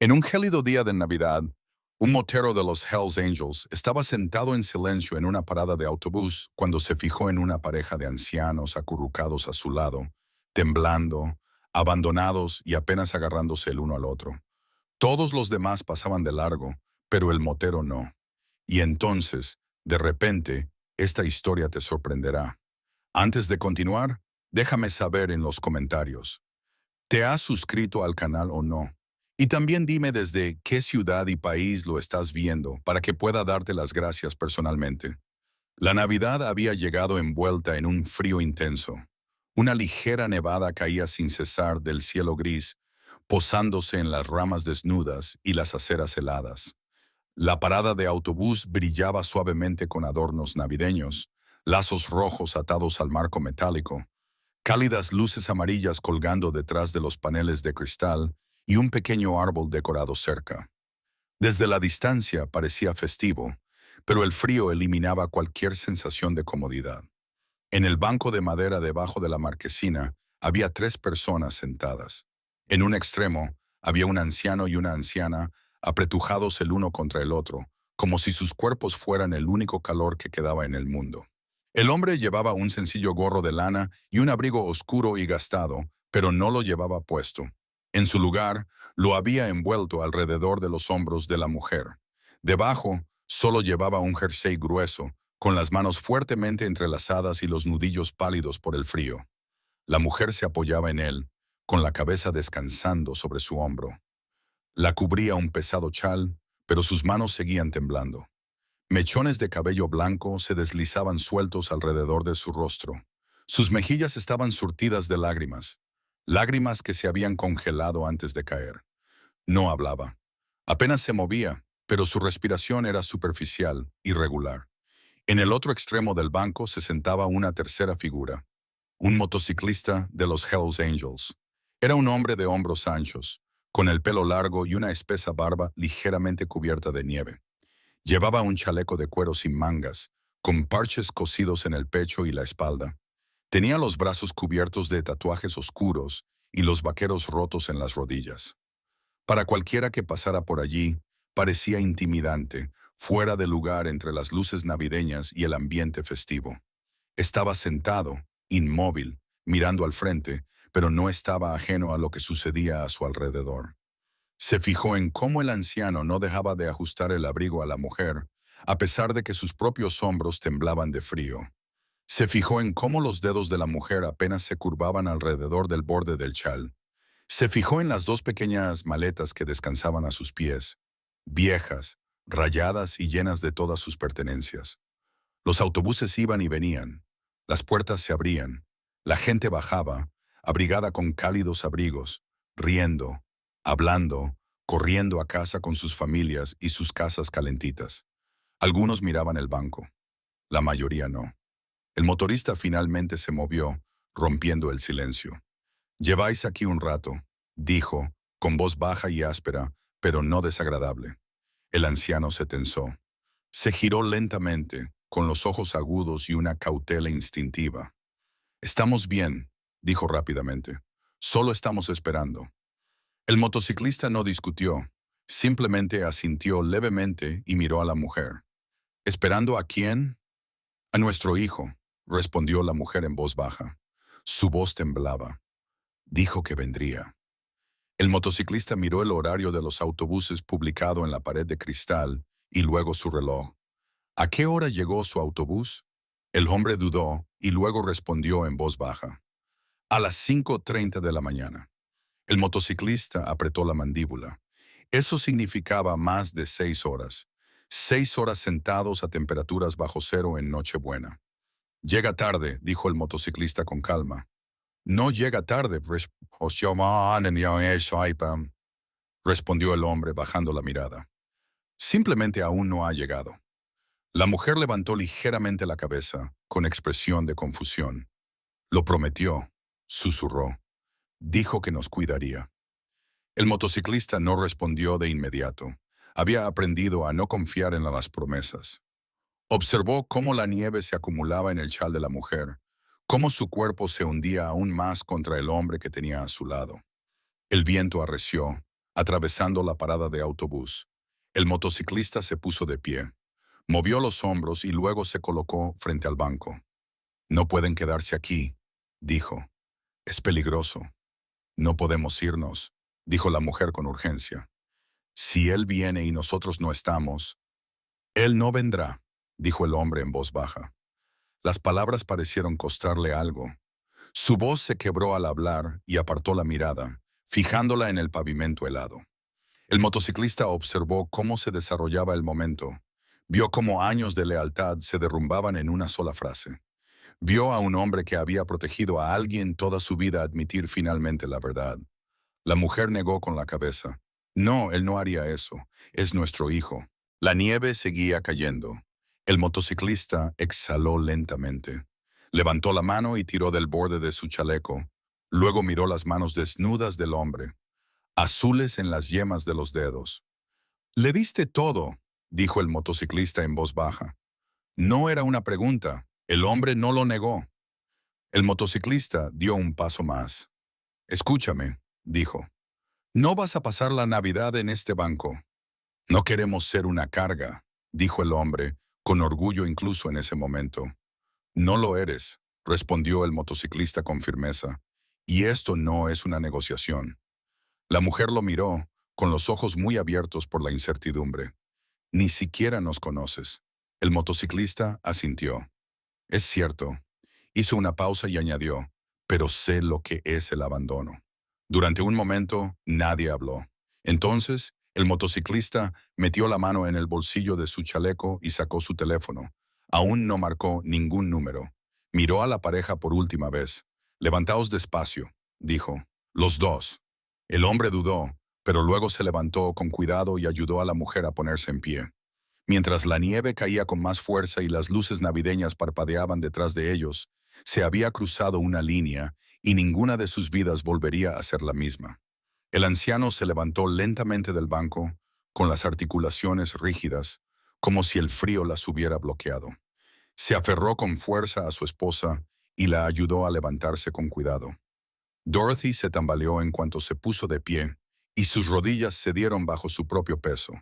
En un gélido día de Navidad, un motero de los Hells Angels estaba sentado en silencio en una parada de autobús cuando se fijó en una pareja de ancianos acurrucados a su lado, temblando, abandonados y apenas agarrándose el uno al otro. Todos los demás pasaban de largo, pero el motero no. Y entonces, de repente, esta historia te sorprenderá. Antes de continuar, déjame saber en los comentarios. ¿Te has suscrito al canal o no? Y también dime desde qué ciudad y país lo estás viendo para que pueda darte las gracias personalmente. La Navidad había llegado envuelta en un frío intenso. Una ligera nevada caía sin cesar del cielo gris, posándose en las ramas desnudas y las aceras heladas. La parada de autobús brillaba suavemente con adornos navideños, lazos rojos atados al marco metálico, cálidas luces amarillas colgando detrás de los paneles de cristal y un pequeño árbol decorado cerca. Desde la distancia parecía festivo, pero el frío eliminaba cualquier sensación de comodidad. En el banco de madera debajo de la marquesina había tres personas sentadas. En un extremo había un anciano y una anciana apretujados el uno contra el otro, como si sus cuerpos fueran el único calor que quedaba en el mundo. El hombre llevaba un sencillo gorro de lana y un abrigo oscuro y gastado, pero no lo llevaba puesto. En su lugar, lo había envuelto alrededor de los hombros de la mujer. Debajo, solo llevaba un jersey grueso, con las manos fuertemente entrelazadas y los nudillos pálidos por el frío. La mujer se apoyaba en él, con la cabeza descansando sobre su hombro. La cubría un pesado chal, pero sus manos seguían temblando. Mechones de cabello blanco se deslizaban sueltos alrededor de su rostro. Sus mejillas estaban surtidas de lágrimas, lágrimas que se habían congelado antes de caer. No hablaba. Apenas se movía, pero su respiración era superficial, irregular. En el otro extremo del banco se sentaba una tercera figura, un motociclista de los Hells Angels. Era un hombre de hombros anchos, con el pelo largo y una espesa barba ligeramente cubierta de nieve. Llevaba un chaleco de cuero sin mangas, con parches cosidos en el pecho y la espalda. Tenía los brazos cubiertos de tatuajes oscuros y los vaqueros rotos en las rodillas. Para cualquiera que pasara por allí, parecía intimidante, fuera de lugar entre las luces navideñas y el ambiente festivo. Estaba sentado, inmóvil, mirando al frente, pero no estaba ajeno a lo que sucedía a su alrededor. Se fijó en cómo el anciano no dejaba de ajustar el abrigo a la mujer, a pesar de que sus propios hombros temblaban de frío. Se fijó en cómo los dedos de la mujer apenas se curvaban alrededor del borde del chal. Se fijó en las dos pequeñas maletas que descansaban a sus pies, viejas, rayadas y llenas de todas sus pertenencias. Los autobuses iban y venían, las puertas se abrían, la gente bajaba, abrigada con cálidos abrigos, riendo, hablando, corriendo a casa con sus familias y sus casas calentitas. Algunos miraban el banco, la mayoría no. El motorista finalmente se movió, rompiendo el silencio. «Lleváis aquí un rato», dijo, con voz baja y áspera, pero no desagradable. El anciano se tensó. Se giró lentamente, con los ojos agudos y una cautela instintiva. «Estamos bien», dijo rápidamente. «Solo estamos esperando». El motociclista no discutió, simplemente asintió levemente y miró a la mujer. «¿Esperando a quién?» «A nuestro hijo», respondió la mujer en voz baja. Su voz temblaba. Dijo que vendría. El motociclista miró el horario de los autobuses publicado en la pared de cristal y luego su reloj. ¿A qué hora llegó su autobús? El hombre dudó y luego respondió en voz baja. A las 5:30 de la mañana. El motociclista apretó la mandíbula. Eso significaba más de 6 horas. 6 horas sentados a temperaturas bajo cero en Nochebuena. Llega tarde, dijo el motociclista con calma. No llega tarde, respondió el hombre bajando la mirada. Simplemente aún no ha llegado. La mujer levantó ligeramente la cabeza, con expresión de confusión. Lo prometió, susurró. Dijo que nos cuidaría. El motociclista no respondió de inmediato. Había aprendido a no confiar en las promesas. Observó cómo la nieve se acumulaba en el chal de la mujer, cómo su cuerpo se hundía aún más contra el hombre que tenía a su lado. El viento arreció, atravesando la parada de autobús. El motociclista se puso de pie, movió los hombros y luego se colocó frente al banco. No pueden quedarse aquí, dijo. Es peligroso. No podemos irnos, dijo la mujer con urgencia. Si él viene y nosotros no estamos. Él no vendrá, dijo el hombre en voz baja. Las palabras parecieron costarle algo. Su voz se quebró al hablar y apartó la mirada, fijándola en el pavimento helado. El motociclista observó cómo se desarrollaba el momento. Vio cómo años de lealtad se derrumbaban en una sola frase. Vio a un hombre que había protegido a alguien toda su vida admitir finalmente la verdad. La mujer negó con la cabeza. No, él no haría eso. Es nuestro hijo. La nieve seguía cayendo. El motociclista exhaló lentamente. Levantó la mano y tiró del borde de su chaleco. Luego miró las manos desnudas del hombre, azules en las yemas de los dedos. «Le diste todo», dijo el motociclista en voz baja. No era una pregunta. El hombre no lo negó. El motociclista dio un paso más. «Escúchame», dijo. «No vas a pasar la Navidad en este banco». «No queremos ser una carga», dijo el hombre, con orgullo incluso en ese momento. «No lo eres», respondió el motociclista con firmeza. «Y esto no es una negociación». La mujer lo miró, con los ojos muy abiertos por la incertidumbre. «Ni siquiera nos conoces». El motociclista asintió. «Es cierto». Hizo una pausa y añadió, «pero sé lo que es el abandono». Durante un momento, nadie habló. Entonces, el motociclista metió la mano en el bolsillo de su chaleco y sacó su teléfono. Aún no marcó ningún número. Miró a la pareja por última vez. «Levantaos despacio», dijo. «Los dos». El hombre dudó, pero luego se levantó con cuidado y ayudó a la mujer a ponerse en pie. Mientras la nieve caía con más fuerza y las luces navideñas parpadeaban detrás de ellos, se había cruzado una línea y ninguna de sus vidas volvería a ser la misma. El anciano se levantó lentamente del banco, con las articulaciones rígidas, como si el frío las hubiera bloqueado. Se aferró con fuerza a su esposa y la ayudó a levantarse con cuidado. Dorothy se tambaleó en cuanto se puso de pie, y sus rodillas cedieron bajo su propio peso.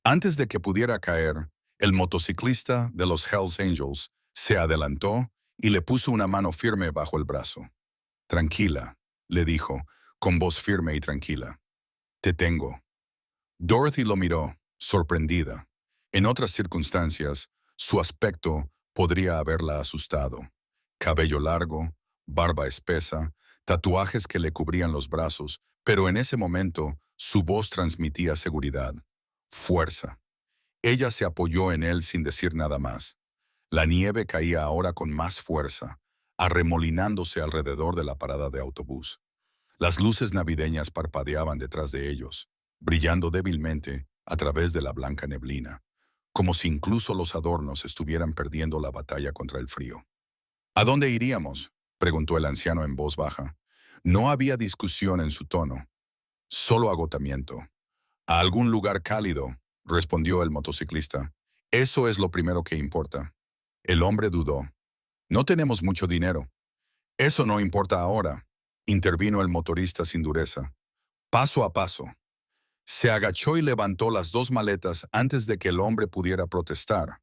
Antes de que pudiera caer, el motociclista de los Hells Angels se adelantó y le puso una mano firme bajo el brazo. «Tranquila», le dijo, con voz firme y tranquila. «Te tengo». Dorothy lo miró, sorprendida. En otras circunstancias, su aspecto podría haberla asustado. Cabello largo, barba espesa, tatuajes que le cubrían los brazos, pero en ese momento su voz transmitía seguridad, fuerza. Ella se apoyó en él sin decir nada más. La nieve caía ahora con más fuerza, arremolinándose alrededor de la parada de autobús. Las luces navideñas parpadeaban detrás de ellos, brillando débilmente a través de la blanca neblina, como si incluso los adornos estuvieran perdiendo la batalla contra el frío. «¿A dónde iríamos?», preguntó el anciano en voz baja. No había discusión en su tono, solo agotamiento. «A algún lugar cálido», respondió el motociclista. «Eso es lo primero que importa». El hombre dudó. «No tenemos mucho dinero». «Eso no importa ahora», intervino el motorista sin dureza. «Paso a paso». Se agachó y levantó las dos maletas antes de que el hombre pudiera protestar.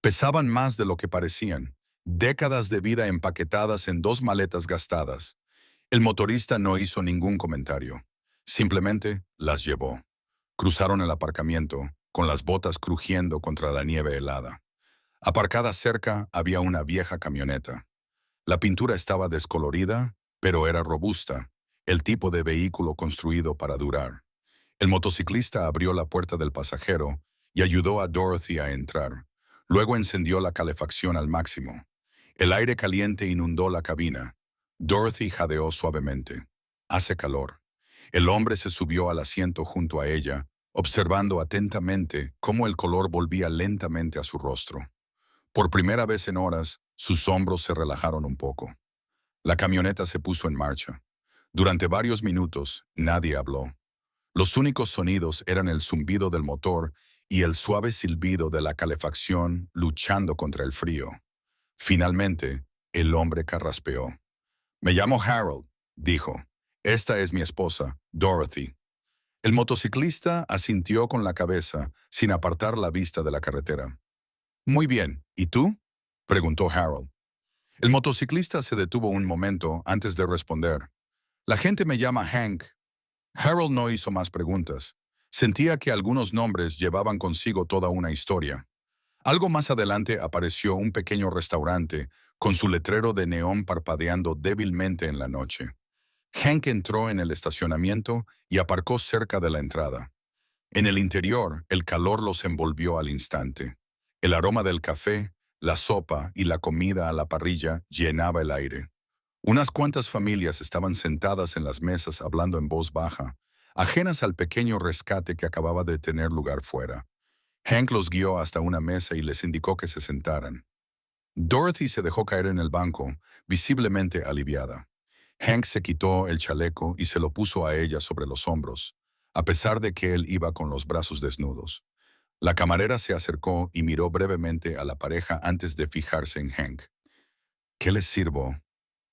Pesaban más de lo que parecían, décadas de vida empaquetadas en dos maletas gastadas. El motorista no hizo ningún comentario. Simplemente las llevó. Cruzaron el aparcamiento, con las botas crujiendo contra la nieve helada. Aparcada cerca había una vieja camioneta. La pintura estaba descolorida, pero era robusta, el tipo de vehículo construido para durar. El motociclista abrió la puerta del pasajero y ayudó a Dorothy a entrar. Luego encendió la calefacción al máximo. El aire caliente inundó la cabina. Dorothy jadeó suavemente. «Hace calor». El hombre se subió al asiento junto a ella, observando atentamente cómo el color volvía lentamente a su rostro. Por primera vez en horas, sus hombros se relajaron un poco. La camioneta se puso en marcha. Durante varios minutos, nadie habló. Los únicos sonidos eran el zumbido del motor y el suave silbido de la calefacción luchando contra el frío. Finalmente, el hombre carraspeó. «Me llamo Harold», dijo. «Esta es mi esposa, Dorothy». El motociclista asintió con la cabeza, sin apartar la vista de la carretera. Muy bien, ¿y tú? Preguntó Harold. El motociclista se detuvo un momento antes de responder. La gente me llama Hank. Harold no hizo más preguntas. Sentía que algunos nombres llevaban consigo toda una historia. Algo más adelante apareció un pequeño restaurante, con su letrero de neón parpadeando débilmente en la noche. Hank entró en el estacionamiento y aparcó cerca de la entrada. En el interior, el calor los envolvió al instante. El aroma del café, la sopa y la comida a la parrilla llenaba el aire. Unas cuantas familias estaban sentadas en las mesas hablando en voz baja, ajenas al pequeño rescate que acababa de tener lugar fuera. Hank los guió hasta una mesa y les indicó que se sentaran. Dorothy se dejó caer en el banco, visiblemente aliviada. Hank se quitó el chaleco y se lo puso a ella sobre los hombros, a pesar de que él iba con los brazos desnudos. La camarera se acercó y miró brevemente a la pareja antes de fijarse en Hank. ¿Qué les sirvo?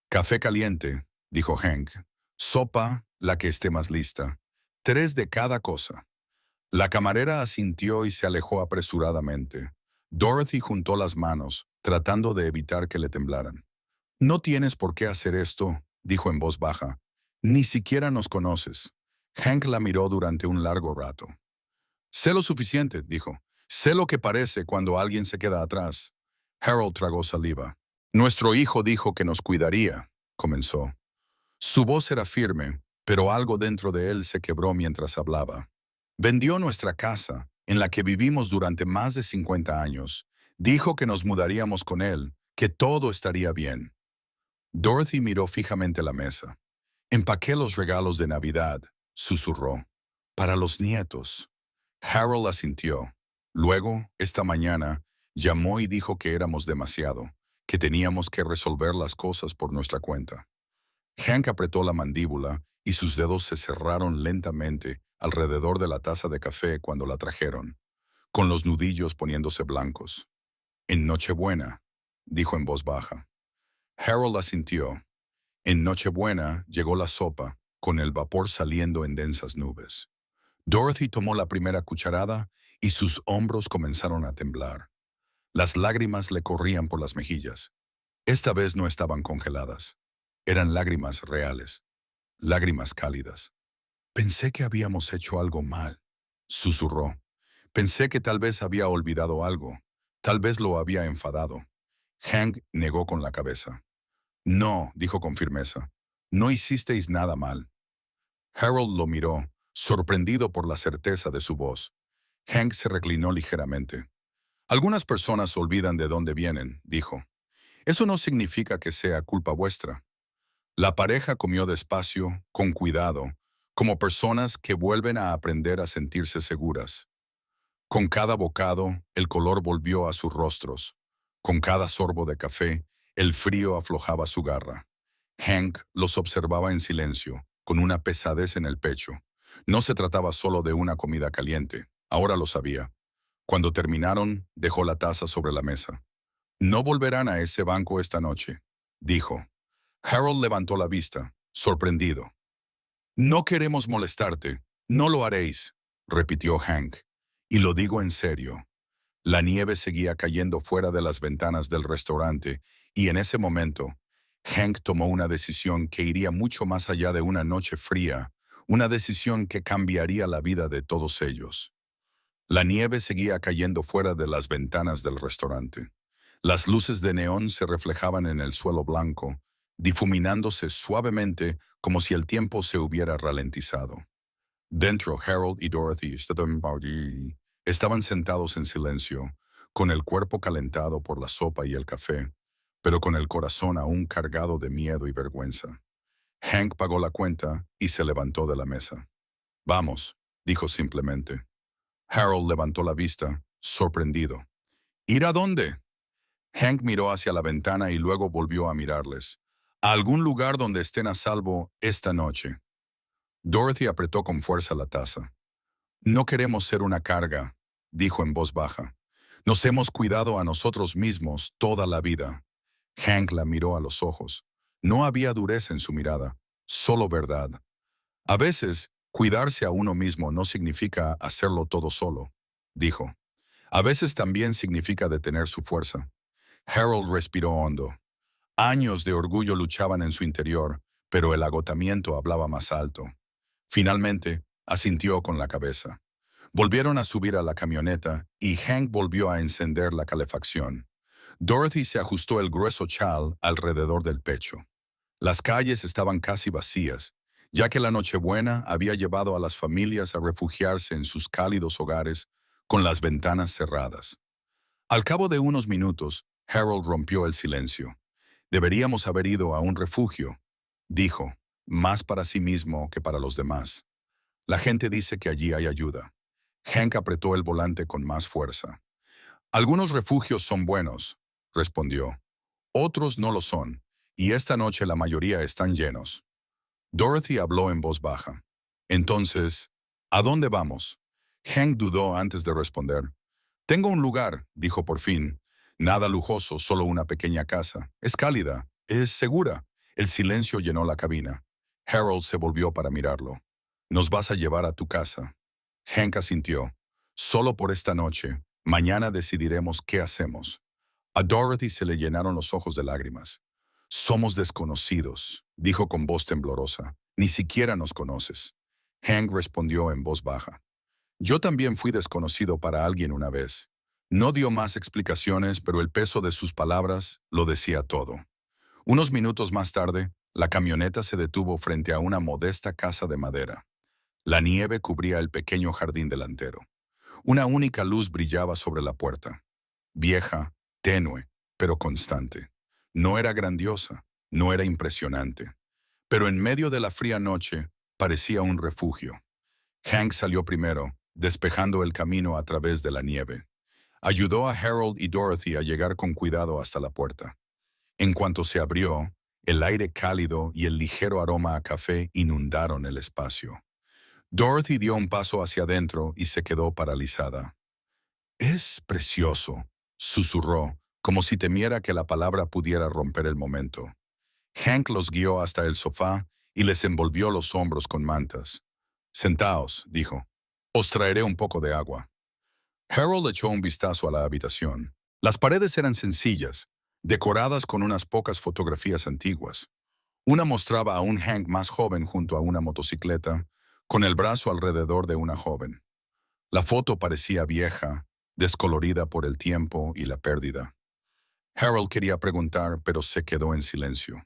Café caliente, dijo Hank. Sopa, la que esté más lista. 3 de cada cosa. La camarera asintió y se alejó apresuradamente. Dorothy juntó las manos, tratando de evitar que le temblaran. No tienes por qué hacer esto, dijo en voz baja. Ni siquiera nos conoces. Hank la miró durante un largo rato. Sé lo suficiente, dijo. Sé lo que parece cuando alguien se queda atrás. Harold tragó saliva. Nuestro hijo dijo que nos cuidaría, comenzó. Su voz era firme, pero algo dentro de él se quebró mientras hablaba. Vendió nuestra casa, en la que vivimos durante más de 50 años. Dijo que nos mudaríamos con él, que todo estaría bien. Dorothy miró fijamente la mesa. Empaqué los regalos de Navidad, susurró. Para los nietos. Harold asintió. Luego, esta mañana, llamó y dijo que éramos demasiado, que teníamos que resolver las cosas por nuestra cuenta. Hank apretó la mandíbula y sus dedos se cerraron lentamente alrededor de la taza de café cuando la trajeron, con los nudillos poniéndose blancos. En Nochebuena, dijo en voz baja. Harold asintió. En Nochebuena llegó la sopa, con el vapor saliendo en densas nubes. Dorothy tomó la primera cucharada y sus hombros comenzaron a temblar. Las lágrimas le corrían por las mejillas. Esta vez no estaban congeladas. Eran lágrimas reales, lágrimas cálidas. Pensé que habíamos hecho algo mal, susurró. Pensé que tal vez había olvidado algo, tal vez lo había enfadado. Hank negó con la cabeza. No, dijo con firmeza, no hicisteis nada mal. Harold lo miró, sorprendido por la certeza de su voz. Hank se reclinó ligeramente. Algunas personas olvidan de dónde vienen, dijo. Eso no significa que sea culpa vuestra. La pareja comió despacio, con cuidado, como personas que vuelven a aprender a sentirse seguras. Con cada bocado, el color volvió a sus rostros. Con cada sorbo de café, el frío aflojaba su garra. Hank los observaba en silencio, con una pesadez en el pecho. No se trataba solo de una comida caliente, ahora lo sabía. Cuando terminaron, dejó la taza sobre la mesa. No volverán a ese banco esta noche, dijo. Harold levantó la vista, sorprendido. No queremos molestarte, no lo haréis, repitió Hank. Y lo digo en serio. La nieve seguía cayendo fuera de las ventanas del restaurante y en ese momento, Hank tomó una decisión que iría mucho más allá de una noche fría, una decisión que cambiaría la vida de todos ellos. La nieve seguía cayendo fuera de las ventanas del restaurante. Las luces de neón se reflejaban en el suelo blanco, difuminándose suavemente como si el tiempo se hubiera ralentizado. Dentro, Harold y Dorothy estaban sentados en silencio, con el cuerpo calentado por la sopa y el café, pero con el corazón aún cargado de miedo y vergüenza. Hank pagó la cuenta y se levantó de la mesa. Vamos, dijo simplemente. Harold levantó la vista, sorprendido. ¿Ir a dónde? Hank miró hacia la ventana y luego volvió a mirarles. A algún lugar donde estén a salvo esta noche. Dorothy apretó con fuerza la taza. No queremos ser una carga, dijo en voz baja. Nos hemos cuidado a nosotros mismos toda la vida. Hank la miró a los ojos. No había dureza en su mirada, solo verdad. A veces, Cuidarse a uno mismo no significa hacerlo todo solo, dijo. A veces también significa detener su fuerza. Harold respiró hondo. Años de orgullo luchaban en su interior, pero el agotamiento hablaba más alto. Finalmente, asintió con la cabeza. Volvieron a subir a la camioneta y Hank volvió a encender la calefacción. Dorothy se ajustó el grueso chal alrededor del pecho. Las calles estaban casi vacías, ya que la Nochebuena había llevado a las familias a refugiarse en sus cálidos hogares con las ventanas cerradas. Al cabo de unos minutos, Harold rompió el silencio. Deberíamos haber ido a un refugio, dijo, más para sí mismo que para los demás. La gente dice que allí hay ayuda. Hank apretó el volante con más fuerza. Algunos refugios son buenos, respondió. Otros no lo son, y esta noche la mayoría están llenos. Dorothy habló en voz baja. Entonces, ¿a dónde vamos? Hank dudó antes de responder. Tengo un lugar, dijo por fin. Nada lujoso, solo una pequeña casa. Es cálida, es segura. El silencio llenó la cabina. Harold se volvió para mirarlo. ¿Nos vas a llevar a tu casa? Hank asintió. Solo por esta noche. Mañana decidiremos qué hacemos. A Dorothy se le llenaron los ojos de lágrimas. Somos desconocidos, dijo con voz temblorosa. Ni siquiera nos conoces. Hank respondió en voz baja. Yo también fui desconocido para alguien una vez. No dio más explicaciones, pero el peso de sus palabras lo decía todo. Unos minutos más tarde, la camioneta se detuvo frente a una modesta casa de madera. La nieve cubría el pequeño jardín delantero. Una única luz brillaba sobre la puerta. Vieja, tenue, pero constante. No era grandiosa, no era impresionante. Pero en medio de la fría noche, parecía un refugio. Hank salió primero, despejando el camino a través de la nieve. Ayudó a Harold y Dorothy a llegar con cuidado hasta la puerta. En cuanto se abrió, el aire cálido y el ligero aroma a café inundaron el espacio. Dorothy dio un paso hacia adentro y se quedó paralizada. «Es precioso», susurró, como si temiera que la palabra pudiera romper el momento. Hank los guió hasta el sofá y les envolvió los hombros con mantas. «Sentaos», dijo. «Os traeré un poco de agua». Harold echó un vistazo a la habitación. Las paredes eran sencillas, decoradas con unas pocas fotografías antiguas. Una mostraba a un Hank más joven junto a una motocicleta, con el brazo alrededor de una joven. La foto parecía vieja, descolorida por el tiempo y la pérdida. Harold quería preguntar, pero se quedó en silencio.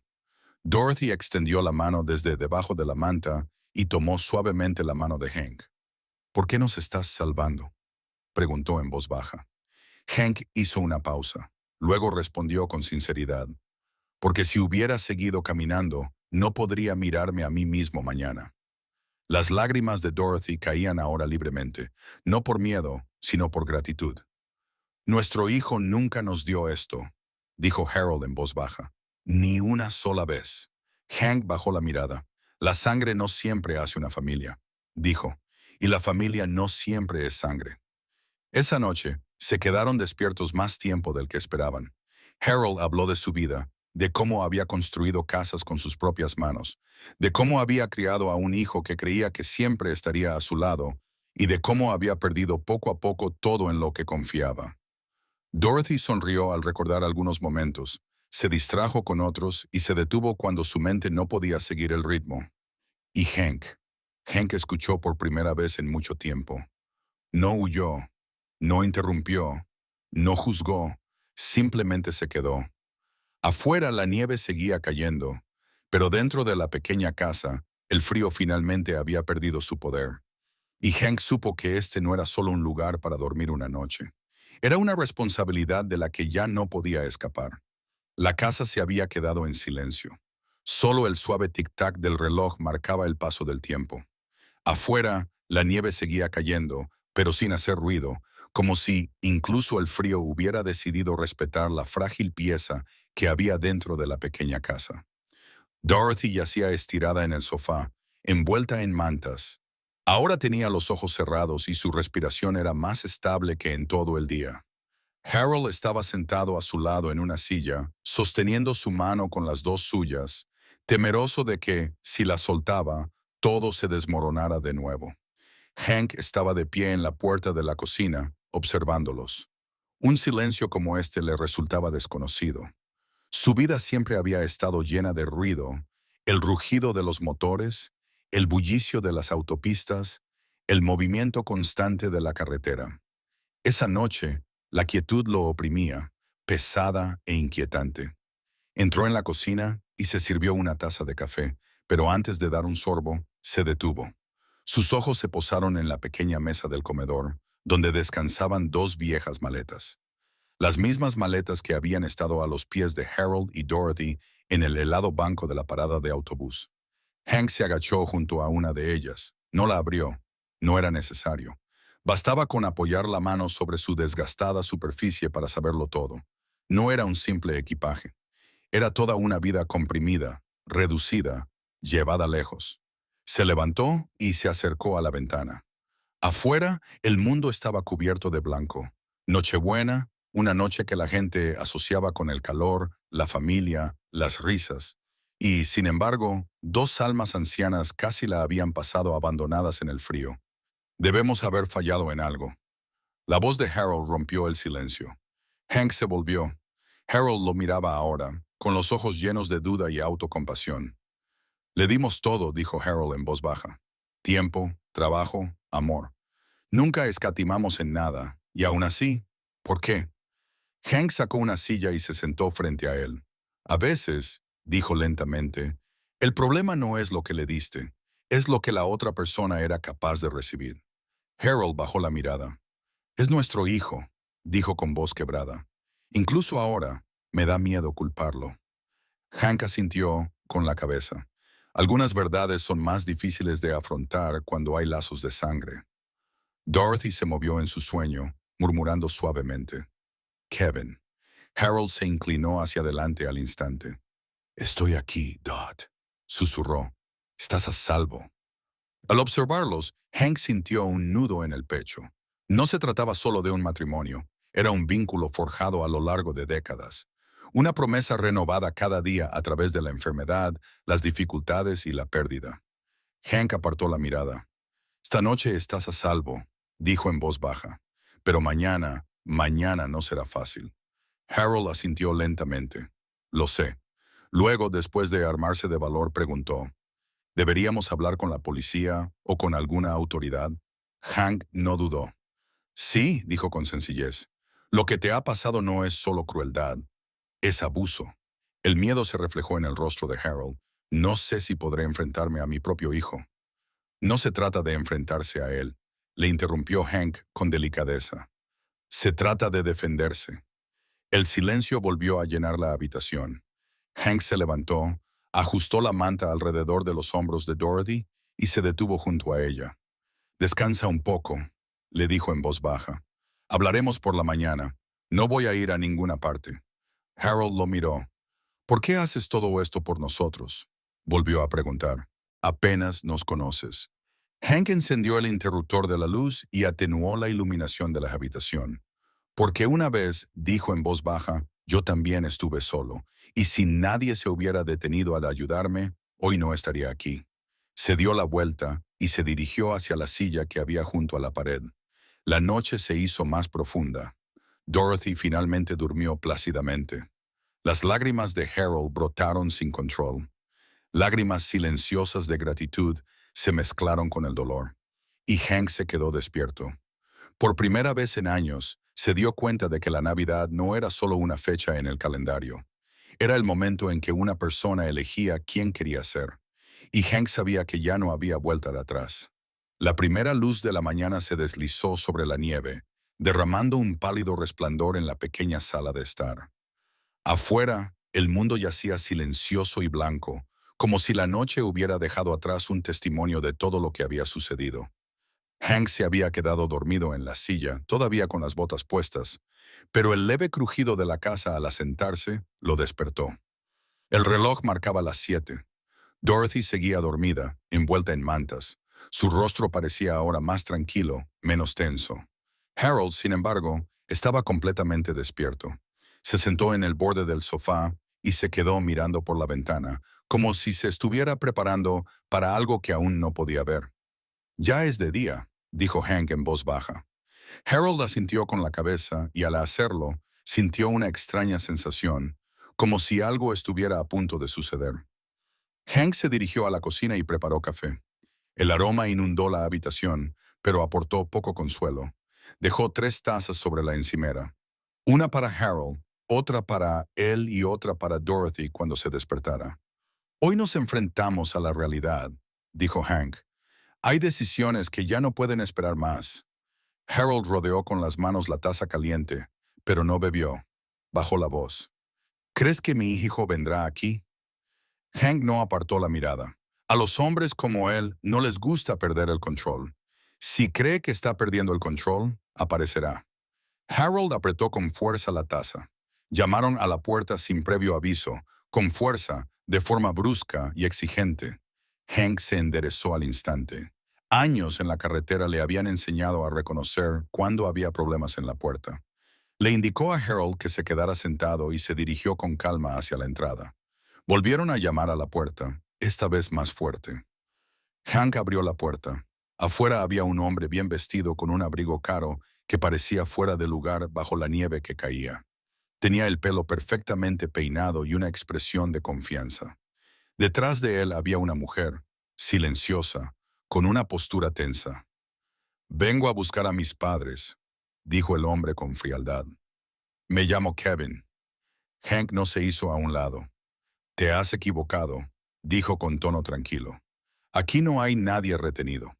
Dorothy extendió la mano desde debajo de la manta y tomó suavemente la mano de Hank. «¿Por qué nos estás salvando?», preguntó en voz baja. Hank hizo una pausa. Luego respondió con sinceridad. «Porque si hubiera seguido caminando, no podría mirarme a mí mismo mañana». Las lágrimas de Dorothy caían ahora libremente, no por miedo, sino por gratitud. «Nuestro hijo nunca nos dio esto», dijo Harold en voz baja. «Ni una sola vez». Hank bajó la mirada. «La sangre no siempre hace una familia», dijo, «y la familia no siempre es sangre». Esa noche, se quedaron despiertos más tiempo del que esperaban. Harold habló de su vida, de cómo había construido casas con sus propias manos, de cómo había criado a un hijo que creía que siempre estaría a su lado, y de cómo había perdido poco a poco todo en lo que confiaba. Dorothy sonrió al recordar algunos momentos, se distrajo con otros y se detuvo cuando su mente no podía seguir el ritmo. Y Hank escuchó por primera vez en mucho tiempo. No huyó, no interrumpió, no juzgó, simplemente se quedó. Afuera la nieve seguía cayendo, pero dentro de la pequeña casa, el frío finalmente había perdido su poder. Y Hank supo que este no era solo un lugar para dormir una noche. Era una responsabilidad de la que ya no podía escapar. La casa se había quedado en silencio. Solo el suave tic-tac del reloj marcaba el paso del tiempo. Afuera, la nieve seguía cayendo, pero sin hacer ruido, como si incluso el frío hubiera decidido respetar la frágil pieza que había dentro de la pequeña casa. Dorothy yacía estirada en el sofá, envuelta en mantas. Ahora tenía los ojos cerrados y su respiración era más estable que en todo el día. Harold estaba sentado a su lado en una silla, sosteniendo su mano con las dos suyas, temeroso de que, si la soltaba, todo se desmoronara de nuevo. Hank estaba de pie en la puerta de la cocina, observándolos. Un silencio como este le resultaba desconocido. Su vida siempre había estado llena de ruido, el rugido de los motores, el bullicio de las autopistas, el movimiento constante de la carretera. Esa noche, la quietud lo oprimía, pesada e inquietante. Entró en la cocina y se sirvió una taza de café, pero antes de dar un sorbo, se detuvo. Sus ojos se posaron en la pequeña mesa del comedor, donde descansaban dos viejas maletas. Las mismas maletas que habían estado a los pies de Harold y Dorothy en el helado banco de la parada de autobús. Hank se agachó junto a una de ellas. No la abrió. No era necesario. Bastaba con apoyar la mano sobre su desgastada superficie para saberlo todo. No era un simple equipaje. Era toda una vida comprimida, reducida, llevada lejos. Se levantó y se acercó a la ventana. Afuera, el mundo estaba cubierto de blanco. Nochebuena, una noche que la gente asociaba con el calor, la familia, las risas. Y, sin embargo, dos almas ancianas casi la habían pasado abandonadas en el frío. Debemos haber fallado en algo. La voz de Harold rompió el silencio. Hank se volvió. Harold lo miraba ahora, con los ojos llenos de duda y autocompasión. Le dimos todo, dijo Harold en voz baja. Tiempo, trabajo, amor. Nunca escatimamos en nada, y aún así, ¿por qué? Hank sacó una silla y se sentó frente a él. A veces, dijo lentamente, el problema no es lo que le diste, es lo que la otra persona era capaz de recibir. Harold bajó la mirada. Es nuestro hijo, dijo con voz quebrada. Incluso ahora, me da miedo culparlo. Hank asintió con la cabeza. Algunas verdades son más difíciles de afrontar cuando hay lazos de sangre. Dorothy se movió en su sueño, murmurando suavemente. Kevin. Harold se inclinó hacia adelante al instante. Estoy aquí, Dot, susurró. Estás a salvo. Al observarlos, Hank sintió un nudo en el pecho. No se trataba solo de un matrimonio, era un vínculo forjado a lo largo de décadas. Una promesa renovada cada día a través de la enfermedad, las dificultades y la pérdida. Hank apartó la mirada. Esta noche estás a salvo, dijo en voz baja. Pero mañana no será fácil. Harold asintió lentamente. Lo sé. Luego, después de armarse de valor, preguntó, ¿deberíamos hablar con la policía o con alguna autoridad? Hank no dudó. Sí, dijo con sencillez. Lo que te ha pasado no es solo crueldad, es abuso. El miedo se reflejó en el rostro de Harold. No sé si podré enfrentarme a mi propio hijo. No se trata de enfrentarse a él, le interrumpió Hank con delicadeza. Se trata de defenderse. El silencio volvió a llenar la habitación. Hank se levantó, ajustó la manta alrededor de los hombros de Dorothy y se detuvo junto a ella. Descansa un poco, le dijo en voz baja. Hablaremos por la mañana. No voy a ir a ninguna parte. Harold lo miró. ¿Por qué haces todo esto por nosotros? Volvió a preguntar. Apenas nos conoces. Hank encendió el interruptor de la luz y atenuó la iluminación de la habitación. Porque una vez, dijo en voz baja, yo también estuve solo, y si nadie se hubiera detenido al ayudarme, hoy no estaría aquí. Se dio la vuelta y se dirigió hacia la silla que había junto a la pared. La noche se hizo más profunda. Dorothy finalmente durmió plácidamente. Las lágrimas de Harold brotaron sin control. Lágrimas silenciosas de gratitud se mezclaron con el dolor. Y Hank se quedó despierto. Por primera vez en años, se dio cuenta de que la Navidad no era solo una fecha en el calendario. Era el momento en que una persona elegía quién quería ser. Y Hank sabía que ya no había vuelta atrás. La primera luz de la mañana se deslizó sobre la nieve, derramando un pálido resplandor en la pequeña sala de estar. Afuera, el mundo yacía silencioso y blanco, como si la noche hubiera dejado atrás un testimonio de todo lo que había sucedido. Hank se había quedado dormido en la silla, todavía con las botas puestas, pero el leve crujido de la casa al asentarse lo despertó. El reloj marcaba las 7. Dorothy seguía dormida, envuelta en mantas. Su rostro parecía ahora más tranquilo, menos tenso. Harold, sin embargo, estaba completamente despierto. Se sentó en el borde del sofá y se quedó mirando por la ventana, como si se estuviera preparando para algo que aún no podía ver. «Ya es de día», dijo Hank en voz baja. Harold asintió con la cabeza y al hacerlo, sintió una extraña sensación, como si algo estuviera a punto de suceder. Hank se dirigió a la cocina y preparó café. El aroma inundó la habitación, pero aportó poco consuelo. Dejó 3 tazas sobre la encimera. Una para Harold, otra para él y otra para Dorothy cuando se despertara. «Hoy nos enfrentamos a la realidad», dijo Hank. «Hay decisiones que ya no pueden esperar más». Harold rodeó con las manos la taza caliente, pero no bebió. Bajó la voz. «¿Crees que mi hijo vendrá aquí?» Hank no apartó la mirada. A los hombres como él no les gusta perder el control. Si cree que está perdiendo el control, aparecerá. Harold apretó con fuerza la taza. Llamaron a la puerta sin previo aviso, con fuerza, de forma brusca y exigente. Hank se enderezó al instante. Años en la carretera le habían enseñado a reconocer cuando había problemas en la puerta. Le indicó a Harold que se quedara sentado y se dirigió con calma hacia la entrada. Volvieron a llamar a la puerta, esta vez más fuerte. Hank abrió la puerta. Afuera había un hombre bien vestido con un abrigo caro que parecía fuera de lugar bajo la nieve que caía. Tenía el pelo perfectamente peinado y una expresión de confianza. Detrás de él había una mujer, silenciosa, con una postura tensa. «Vengo a buscar a mis padres», dijo el hombre con frialdad. «Me llamo Kevin». Hank no se hizo a un lado. «Te has equivocado», dijo con tono tranquilo. «Aquí no hay nadie retenido».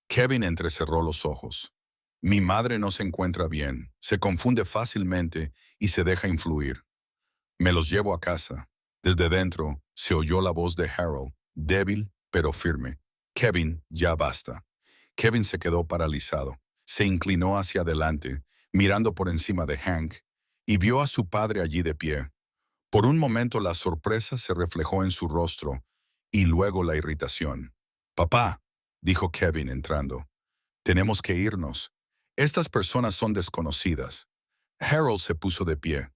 Kevin entrecerró los ojos. «Mi madre no se encuentra bien, se confunde fácilmente y se deja influir. Me los llevo a casa». Desde dentro se oyó la voz de Harold, débil pero firme. «Kevin, ya basta». Kevin se quedó paralizado. Se inclinó hacia adelante, mirando por encima de Hank, y vio a su padre allí de pie. Por un momento la sorpresa se reflejó en su rostro, y luego la irritación. «Papá», dijo Kevin entrando, «tenemos que irnos. Estas personas son desconocidas». Harold se puso de pie.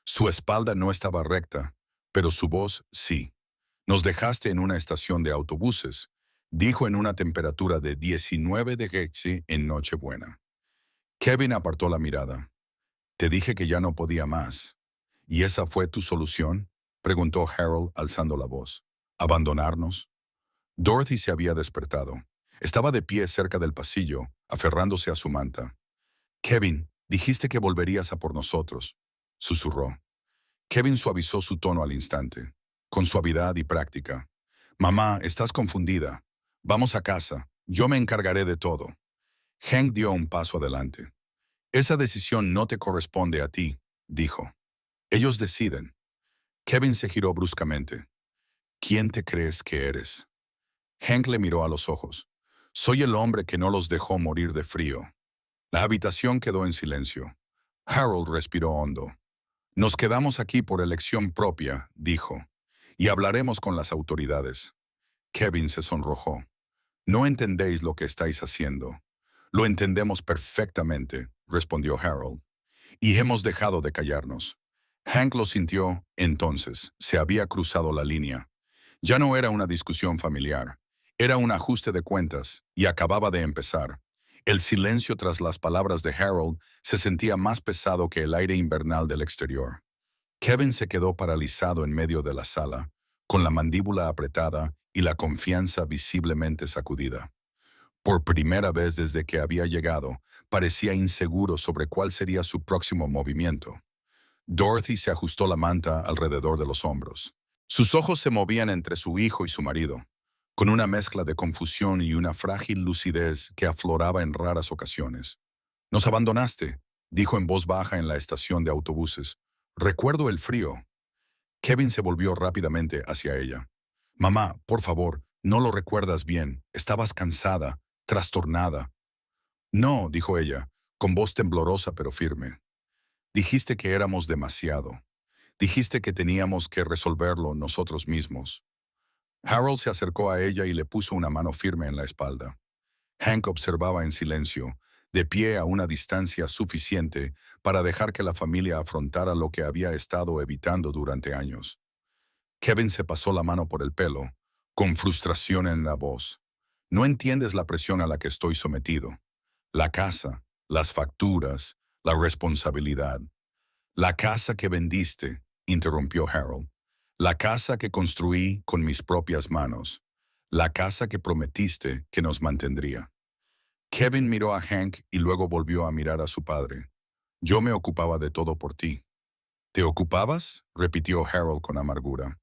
Su espalda no estaba recta, pero su voz sí. «Nos dejaste en una estación de autobuses», dijo en una temperatura de 19 de Hexi en Nochebuena. Kevin apartó la mirada. «Te dije que ya no podía más». «¿Y esa fue tu solución?», preguntó Harold alzando la voz. «¿Abandonarnos?». Dorothy se había despertado. Estaba de pie cerca del pasillo, aferrándose a su manta. «Kevin, dijiste que volverías a por nosotros», susurró. Kevin suavizó su tono al instante, con suavidad y práctica. «Mamá, estás confundida. Vamos a casa. Yo me encargaré de todo». Hank dio un paso adelante. «Esa decisión no te corresponde a ti», dijo. «Ellos deciden». Kevin se giró bruscamente. «¿Quién te crees que eres?». Hank le miró a los ojos. «Soy el hombre que no los dejó morir de frío». La habitación quedó en silencio. Harold respiró hondo. «Nos quedamos aquí por elección propia», dijo, «y hablaremos con las autoridades». Kevin se sonrojó. «No entendéis lo que estáis haciendo». «Lo entendemos perfectamente», respondió Harold. «Y hemos dejado de callarnos». Hank lo sintió, entonces, se había cruzado la línea. Ya no era una discusión familiar, era un ajuste de cuentas, y acababa de empezar. El silencio tras las palabras de Harold se sentía más pesado que el aire invernal del exterior. Kevin se quedó paralizado en medio de la sala, con la mandíbula apretada y la confianza visiblemente sacudida. Por primera vez desde que había llegado, parecía inseguro sobre cuál sería su próximo movimiento. Dorothy se ajustó la manta alrededor de los hombros. Sus ojos se movían entre su hijo y su marido, con una mezcla de confusión y una frágil lucidez que afloraba en raras ocasiones. «Nos abandonaste», dijo en voz baja en la estación de autobuses. «Recuerdo el frío». Kevin se volvió rápidamente hacia ella. «Mamá, por favor, no lo recuerdas bien. Estabas cansada, trastornada». «No», dijo ella, con voz temblorosa pero firme. «Dijiste que éramos demasiado. Dijiste que teníamos que resolverlo nosotros mismos». Harold se acercó a ella y le puso una mano firme en la espalda. Hank observaba en silencio, de pie a una distancia suficiente para dejar que la familia afrontara lo que había estado evitando durante años. Kevin se pasó la mano por el pelo, con frustración en la voz. No entiendes la presión a la que estoy sometido. La casa, las facturas, la responsabilidad. La casa que vendiste, interrumpió Harold. La casa que construí con mis propias manos. La casa que prometiste que nos mantendría. Kevin miró a Hank y luego volvió a mirar a su padre. Yo me ocupaba de todo por ti. ¿Te ocupabas? Repitió Harold con amargura.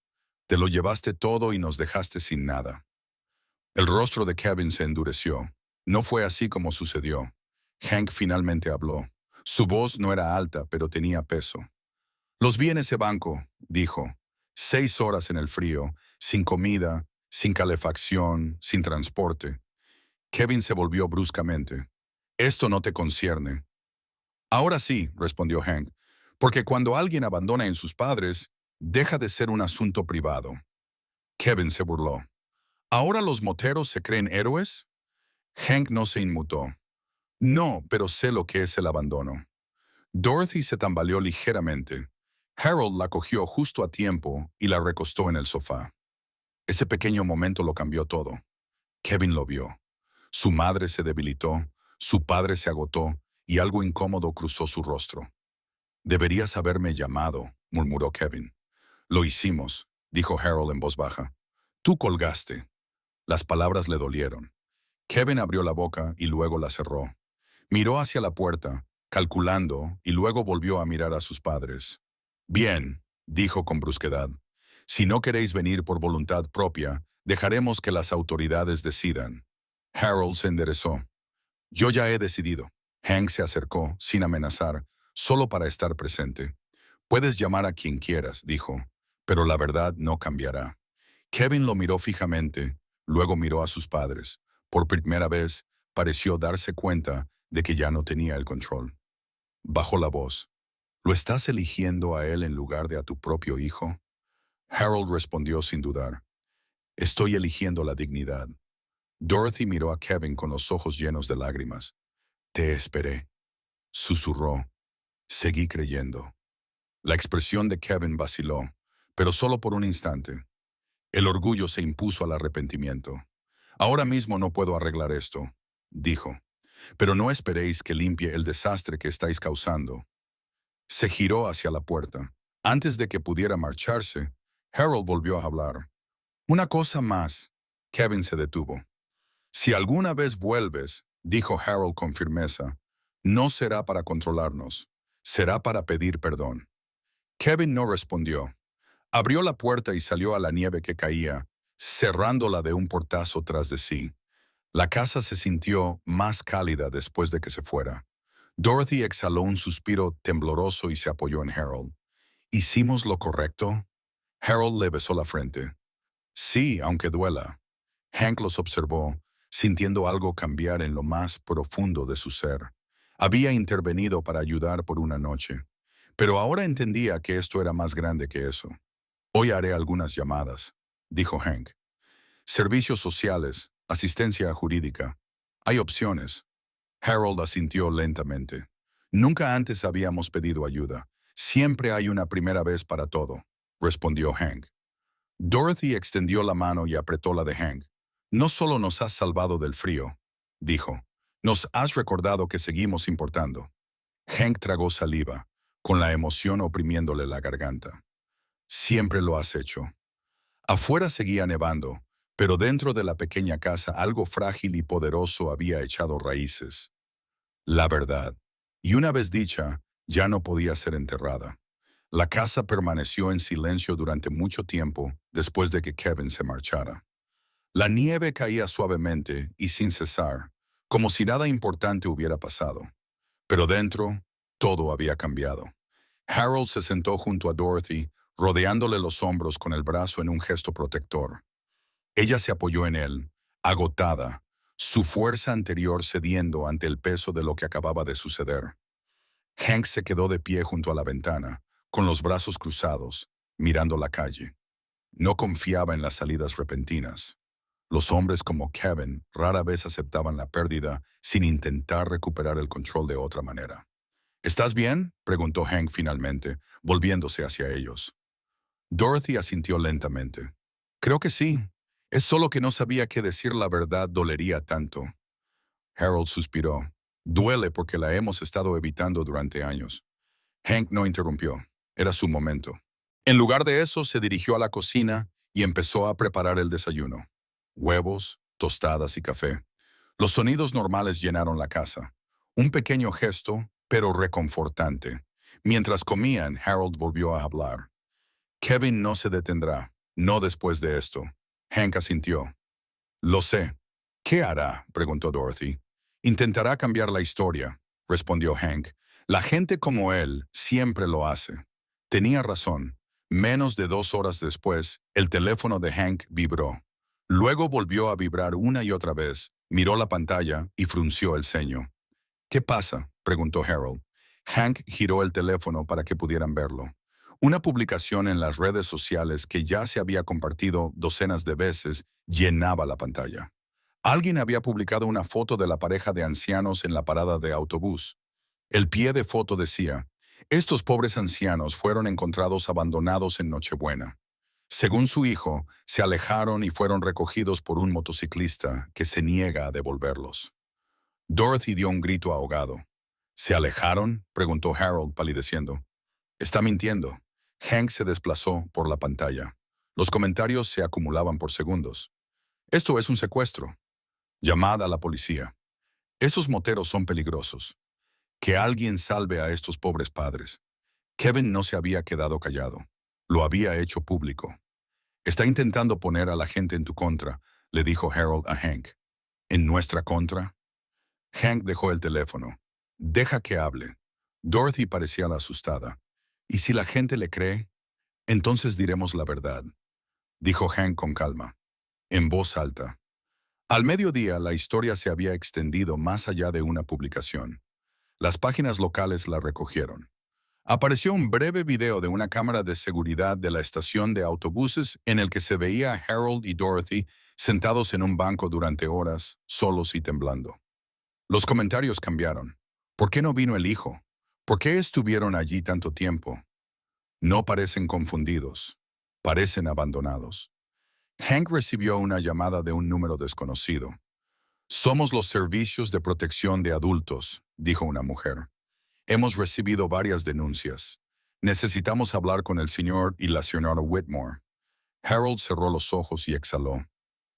Te lo llevaste todo y nos dejaste sin nada. El rostro de Kevin se endureció. No fue así como sucedió. Hank finalmente habló. Su voz no era alta, pero tenía peso. Los vi en ese banco, dijo. 6 horas en el frío, sin comida, sin calefacción, sin transporte. Kevin se volvió bruscamente. Esto no te concierne. Ahora sí, respondió Hank, porque cuando alguien abandona en sus padres, deja de ser un asunto privado. Kevin se burló. ¿Ahora los moteros se creen héroes? Hank no se inmutó. No, pero sé lo que es el abandono. Dorothy se tambaleó ligeramente. Harold la cogió justo a tiempo y la recostó en el sofá. Ese pequeño momento lo cambió todo. Kevin lo vio. Su madre se debilitó, su padre se agotó y algo incómodo cruzó su rostro. Deberías haberme llamado, murmuró Kevin. Lo hicimos, dijo Harold en voz baja. Tú colgaste. Las palabras le dolieron. Kevin abrió la boca y luego la cerró. Miró hacia la puerta, calculando, y luego volvió a mirar a sus padres. Bien, dijo con brusquedad. Si no queréis venir por voluntad propia, dejaremos que las autoridades decidan. Harold se enderezó. Yo ya he decidido. Hank se acercó, sin amenazar, solo para estar presente. Puedes llamar a quien quieras, dijo, pero la verdad no cambiará. Kevin lo miró fijamente, luego miró a sus padres. Por primera vez, pareció darse cuenta de que ya no tenía el control. Bajó la voz. ¿Lo estás eligiendo a él en lugar de a tu propio hijo? Harold respondió sin dudar. Estoy eligiendo la dignidad. Dorothy miró a Kevin con los ojos llenos de lágrimas. Te esperé. Susurró. Seguí creyendo. La expresión de Kevin vaciló, pero solo por un instante. El orgullo se impuso al arrepentimiento. Ahora mismo no puedo arreglar esto, dijo. Pero no esperéis que limpie el desastre que estáis causando. Se giró hacia la puerta. Antes de que pudiera marcharse, Harold volvió a hablar. Una cosa más. Kevin se detuvo. Si alguna vez vuelves, dijo Harold con firmeza, no será para controlarnos, será para pedir perdón. Kevin no respondió. Abrió la puerta y salió a la nieve que caía, cerrándola de un portazo tras de sí. La casa se sintió más cálida después de que se fuera. Dorothy exhaló un suspiro tembloroso y se apoyó en Harold. ¿Hicimos lo correcto? Harold le besó la frente. Sí, aunque duela. Hank los observó, sintiendo algo cambiar en lo más profundo de su ser. Había intervenido para ayudar por una noche, pero ahora entendía que esto era más grande que eso. Hoy haré algunas llamadas, dijo Hank. Servicios sociales, asistencia jurídica. Hay opciones. Harold asintió lentamente. Nunca antes habíamos pedido ayuda. Siempre hay una primera vez para todo, respondió Hank. Dorothy extendió la mano y apretó la de Hank. No solo nos has salvado del frío, dijo. Nos has recordado que seguimos importando. Hank tragó saliva, con la emoción oprimiéndole la garganta. Siempre lo has hecho. Afuera seguía nevando, pero dentro de la pequeña casa algo frágil y poderoso había echado raíces. La verdad. Y una vez dicha, ya no podía ser enterrada. La casa permaneció en silencio durante mucho tiempo después de que Kevin se marchara. La nieve caía suavemente y sin cesar, como si nada importante hubiera pasado. Pero dentro, todo había cambiado. Harold se sentó junto a Dorothy, rodeándole los hombros con el brazo en un gesto protector. Ella se apoyó en él, agotada, su fuerza anterior cediendo ante el peso de lo que acababa de suceder. Hank se quedó de pie junto a la ventana, con los brazos cruzados, mirando la calle. No confiaba en las salidas repentinas. Los hombres como Kevin rara vez aceptaban la pérdida sin intentar recuperar el control de otra manera. ¿Estás bien?, preguntó Hank finalmente, volviéndose hacia ellos. Dorothy asintió lentamente. Creo que sí. Es solo que no sabía que decir la verdad dolería tanto. Harold suspiró. Duele porque la hemos estado evitando durante años. Hank no interrumpió. Era su momento. En lugar de eso, se dirigió a la cocina y empezó a preparar el desayuno. Huevos, tostadas y café. Los sonidos normales llenaron la casa. Un pequeño gesto, pero reconfortante. Mientras comían, Harold volvió a hablar. Kevin no se detendrá, no después de esto. Hank asintió. Lo sé. ¿Qué hará?, preguntó Dorothy. Intentará cambiar la historia, respondió Hank. La gente como él siempre lo hace. Tenía razón. Menos de 2 horas después, el teléfono de Hank vibró. Luego volvió a vibrar una y otra vez, miró la pantalla y frunció el ceño. ¿Qué pasa?, preguntó Harold. Hank giró el teléfono para que pudieran verlo. Una publicación en las redes sociales que ya se había compartido docenas de veces llenaba la pantalla. Alguien había publicado una foto de la pareja de ancianos en la parada de autobús. El pie de foto decía: estos pobres ancianos fueron encontrados abandonados en Nochebuena. Según su hijo, se alejaron y fueron recogidos por un motociclista que se niega a devolverlos. Dorothy dio un grito ahogado. ¿Se alejaron?, preguntó Harold, palideciendo. Está mintiendo. Hank se desplazó por la pantalla. Los comentarios se acumulaban por segundos. Esto es un secuestro. Llamad a la policía. Esos moteros son peligrosos. Que alguien salve a estos pobres padres. Kevin no se había quedado callado. Lo había hecho público. Está intentando poner a la gente en tu contra, le dijo Harold a Hank. ¿En nuestra contra? Hank dejó el teléfono. Deja que hable. Dorothy parecía asustada. ¿Y si la gente le cree? Entonces diremos la verdad, dijo Hank con calma, en voz alta. Al mediodía, la historia se había extendido más allá de una publicación. Las páginas locales la recogieron. Apareció un breve video de una cámara de seguridad de la estación de autobuses en el que se veía a Harold y Dorothy sentados en un banco durante horas, solos y temblando. Los comentarios cambiaron. ¿Por qué no vino el hijo? ¿Por qué estuvieron allí tanto tiempo? No parecen confundidos. Parecen abandonados. Hank recibió una llamada de un número desconocido. Somos los servicios de protección de adultos, dijo una mujer. Hemos recibido varias denuncias. Necesitamos hablar con el señor y la señora Whitmore. Harold cerró los ojos y exhaló.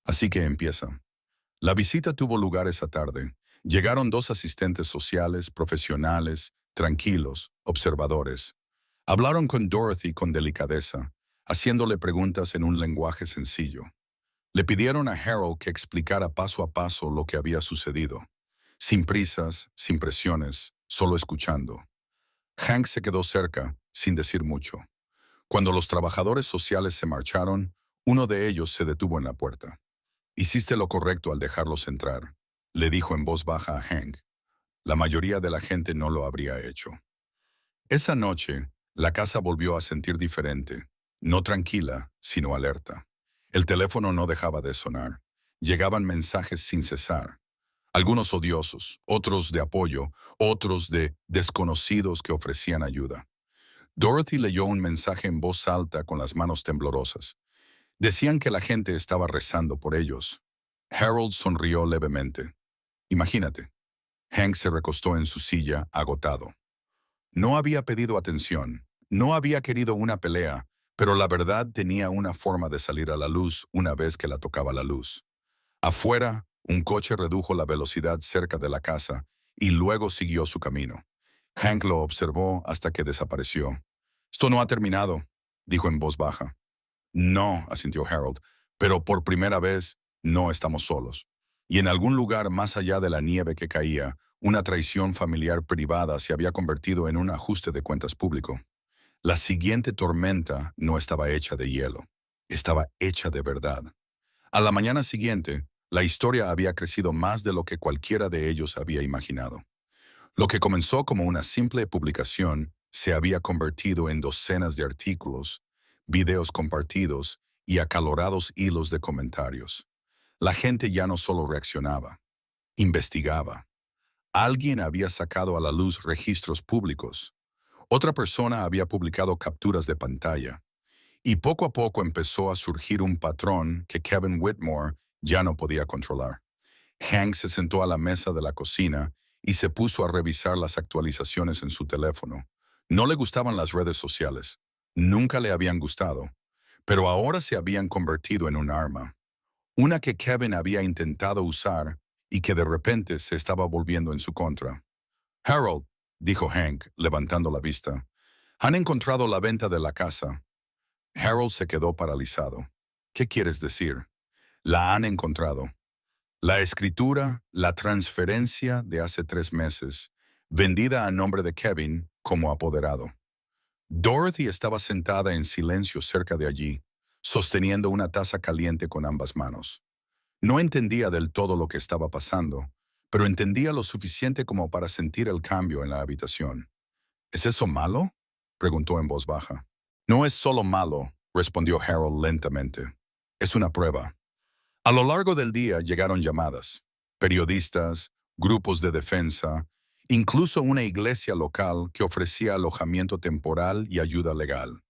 Así que empieza. La visita tuvo lugar esa tarde. Llegaron 2 asistentes sociales, profesionales, tranquilos, observadores. Hablaron con Dorothy con delicadeza, haciéndole preguntas en un lenguaje sencillo. Le pidieron a Harold que explicara paso a paso lo que había sucedido. Sin prisas, sin presiones, solo escuchando. Hank se quedó cerca, sin decir mucho. Cuando los trabajadores sociales se marcharon, uno de ellos se detuvo en la puerta. Hiciste lo correcto al dejarlos entrar, le dijo en voz baja a Hank. La mayoría de la gente no lo habría hecho. Esa noche, la casa volvió a sentir diferente, no tranquila, sino alerta. El teléfono no dejaba de sonar. Llegaban mensajes sin cesar. Algunos odiosos, otros de apoyo, otros de desconocidos que ofrecían ayuda. Dorothy leyó un mensaje en voz alta con las manos temblorosas. Decían que la gente estaba rezando por ellos. Harold sonrió levemente. Imagínate. Hank se recostó en su silla, agotado. No había pedido atención, no había querido una pelea, pero la verdad tenía una forma de salir a la luz una vez que la tocaba la luz. Afuera, un coche redujo la velocidad cerca de la casa y luego siguió su camino. Hank lo observó hasta que desapareció. Esto no ha terminado, dijo en voz baja. No, asintió Harold, pero por primera vez no estamos solos. Y en algún lugar más allá de la nieve que caía, una traición familiar privada se había convertido en un ajuste de cuentas público. La siguiente tormenta no estaba hecha de hielo, estaba hecha de verdad. A la mañana siguiente, la historia había crecido más de lo que cualquiera de ellos había imaginado. Lo que comenzó como una simple publicación se había convertido en docenas de artículos, videos compartidos y acalorados hilos de comentarios. La gente ya no solo reaccionaba, investigaba. Alguien había sacado a la luz registros públicos. Otra persona había publicado capturas de pantalla. Y poco a poco empezó a surgir un patrón que Kevin Whitmore ya no podía controlar. Hank se sentó a la mesa de la cocina y se puso a revisar las actualizaciones en su teléfono. No le gustaban las redes sociales. Nunca le habían gustado. Pero ahora se habían convertido en un arma. Una que Kevin había intentado usar y que de repente se estaba volviendo en su contra. Harold, dijo Hank, levantando la vista, han encontrado la venta de la casa. Harold se quedó paralizado. ¿Qué quieres decir? La han encontrado. La escritura, la transferencia de hace 3 meses, vendida a nombre de Kevin como apoderado. Dorothy estaba sentada en silencio cerca de allí, sosteniendo una taza caliente con ambas manos. No entendía del todo lo que estaba pasando, pero entendía lo suficiente como para sentir el cambio en la habitación. ¿Es eso malo?, preguntó en voz baja. No es solo malo, respondió Harold lentamente. Es una prueba. A lo largo del día llegaron llamadas, periodistas, grupos de defensa, incluso una iglesia local que ofrecía alojamiento temporal y ayuda legal.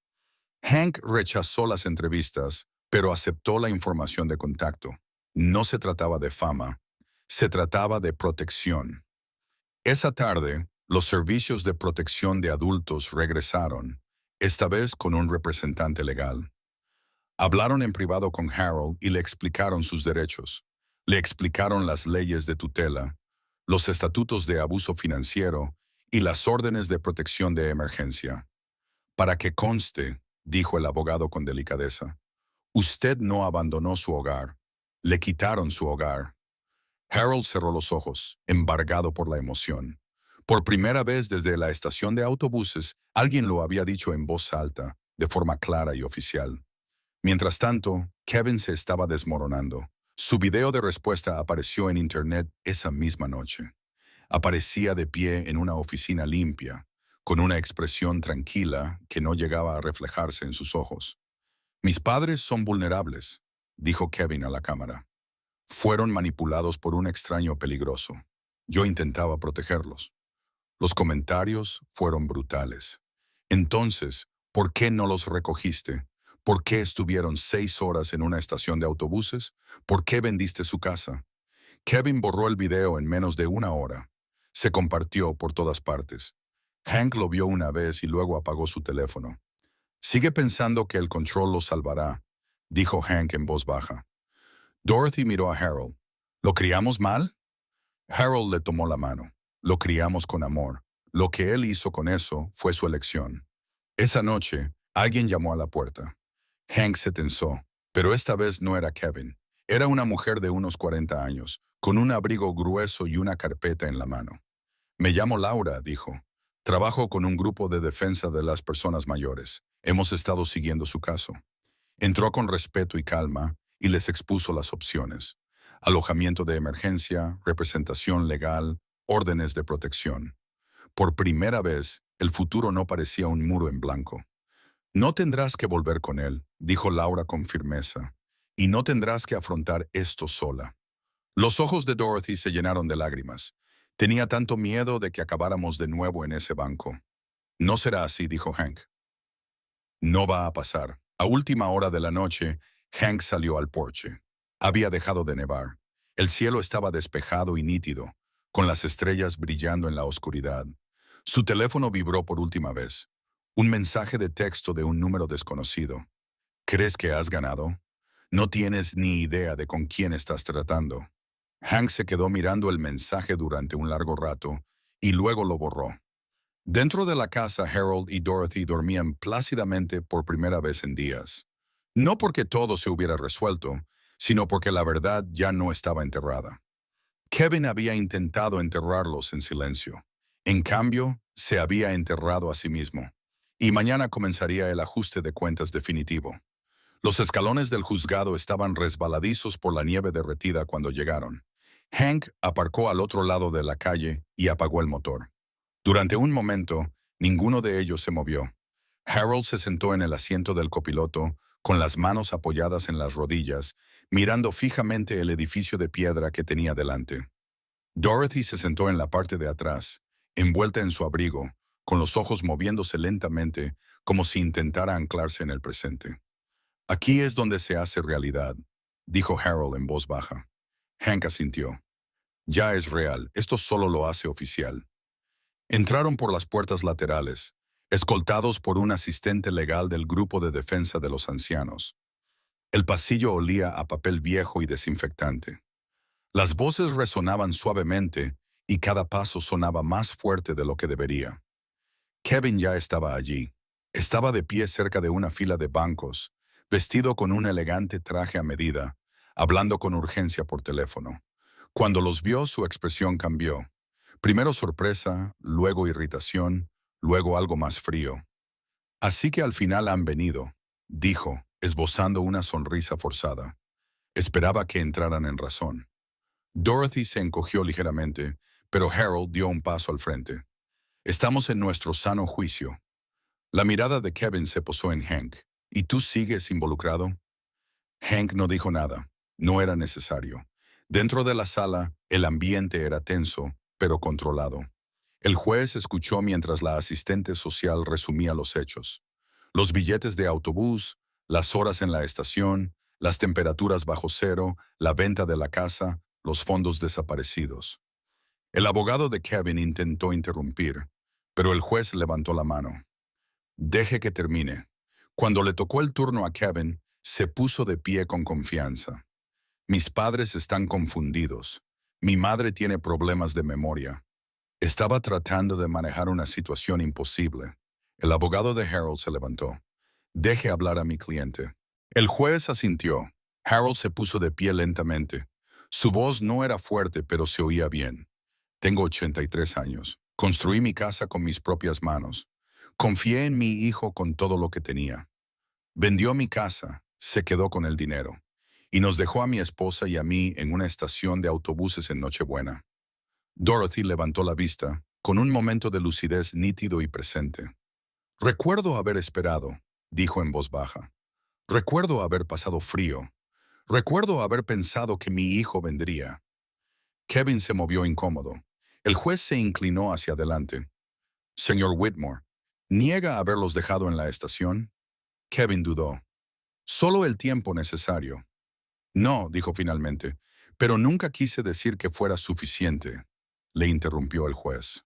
Hank rechazó las entrevistas, pero aceptó la información de contacto. No se trataba de fama, se trataba de protección. Esa tarde, los servicios de protección de adultos regresaron, esta vez con un representante legal. Hablaron en privado con Harold y le explicaron sus derechos. Le explicaron las leyes de tutela, los estatutos de abuso financiero y las órdenes de protección de emergencia. Para que conste, dijo el abogado con delicadeza, usted no abandonó su hogar. Le quitaron su hogar. Harold cerró los ojos, embargado por la emoción. Por primera vez desde la estación de autobuses, alguien lo había dicho en voz alta, de forma clara y oficial. Mientras tanto, Kevin se estaba desmoronando. Su video de respuesta apareció en Internet esa misma noche. Aparecía de pie en una oficina limpia, con una expresión tranquila que no llegaba a reflejarse en sus ojos. Mis padres son vulnerables, dijo Kevin a la cámara. Fueron manipulados por un extraño peligroso. Yo intentaba protegerlos. Los comentarios fueron brutales. Entonces, ¿por qué no los recogiste? ¿Por qué estuvieron 6 horas en una estación de autobuses? ¿Por qué vendiste su casa? Kevin borró el video en menos de 1 hora. Se compartió por todas partes. Hank lo vio una vez y luego apagó su teléfono. Sigue pensando que el control lo salvará, dijo Hank en voz baja. Dorothy miró a Harold. ¿Lo criamos mal? Harold le tomó la mano. Lo criamos con amor. Lo que él hizo con eso fue su elección. Esa noche, alguien llamó a la puerta. Hank se tensó, pero esta vez no era Kevin. Era una mujer de unos 40 años, con un abrigo grueso y una carpeta en la mano. Me llamo Laura, dijo. Trabajo con un grupo de defensa de las personas mayores. Hemos estado siguiendo su caso. Entró con respeto y calma y les expuso las opciones. Alojamiento de emergencia, representación legal, órdenes de protección. Por primera vez, el futuro no parecía un muro en blanco. No tendrás que volver con él, dijo Laura con firmeza, y no tendrás que afrontar esto sola. Los ojos de Dorothy se llenaron de lágrimas. Tenía tanto miedo de que acabáramos de nuevo en ese banco. No será así, dijo Hank. No va a pasar. A última hora de la noche, Hank salió al porche. Había dejado de nevar. El cielo estaba despejado y nítido, con las estrellas brillando en la oscuridad. Su teléfono vibró por última vez. Un mensaje de texto de un número desconocido. ¿Crees que has ganado? No tienes ni idea de con quién estás tratando. Hank se quedó mirando el mensaje durante un largo rato y luego lo borró. Dentro de la casa, Harold y Dorothy dormían plácidamente por primera vez en días. No porque todo se hubiera resuelto, sino porque la verdad ya no estaba enterrada. Kevin había intentado enterrarlos en silencio. En cambio, se había enterrado a sí mismo. Y mañana comenzaría el ajuste de cuentas definitivo. Los escalones del juzgado estaban resbaladizos por la nieve derretida cuando llegaron. Hank aparcó al otro lado de la calle y apagó el motor. Durante un momento, ninguno de ellos se movió. Harold se sentó en el asiento del copiloto, con las manos apoyadas en las rodillas, mirando fijamente el edificio de piedra que tenía delante. Dorothy se sentó en la parte de atrás, envuelta en su abrigo, con los ojos moviéndose lentamente, como si intentara anclarse en el presente. «Aquí es donde se hace realidad», dijo Harold en voz baja. Hank asintió. «Ya es real, esto solo lo hace oficial». Entraron por las puertas laterales, escoltados por un asistente legal del Grupo de Defensa de los Ancianos. El pasillo olía a papel viejo y desinfectante. Las voces resonaban suavemente y cada paso sonaba más fuerte de lo que debería. Kevin ya estaba allí. Estaba de pie cerca de una fila de bancos, vestido con un elegante traje a medida, hablando con urgencia por teléfono. Cuando los vio, su expresión cambió. Primero sorpresa, luego irritación, luego algo más frío. «Así que al final han venido», dijo, esbozando una sonrisa forzada. Esperaba que entraran en razón. Dorothy se encogió ligeramente, pero Harold dio un paso al frente. «Estamos en nuestro sano juicio». La mirada de Kevin se posó en Hank. «¿Y tú sigues involucrado?» Hank no dijo nada. No era necesario. Dentro de la sala, el ambiente era tenso, pero controlado. El juez escuchó mientras la asistente social resumía los hechos. Los billetes de autobús, las horas en la estación, las temperaturas bajo cero, la venta de la casa, los fondos desaparecidos. El abogado de Kevin intentó interrumpir, pero el juez levantó la mano. «Deje que termine». Cuando le tocó el turno a Kevin, se puso de pie con confianza. «Mis padres están confundidos. Mi madre tiene problemas de memoria. Estaba tratando de manejar una situación imposible». El abogado de Harold se levantó. «Deje hablar a mi cliente». El juez asintió. Harold se puso de pie lentamente. Su voz no era fuerte, pero se oía bien. «Tengo 83 años. Construí mi casa con mis propias manos. Confié en mi hijo con todo lo que tenía. Vendió mi casa, se quedó con el dinero, y nos dejó a mi esposa y a mí en una estación de autobuses en Nochebuena». Dorothy levantó la vista, con un momento de lucidez nítido y presente. «Recuerdo haber esperado», dijo en voz baja. «Recuerdo haber pasado frío. Recuerdo haber pensado que mi hijo vendría». Kevin se movió incómodo. El juez se inclinó hacia adelante. «Señor Whitmore, ¿niega haberlos dejado en la estación?» Kevin dudó. «Solo el tiempo necesario». «No», dijo finalmente, «pero nunca quise decir que fuera suficiente», le interrumpió el juez.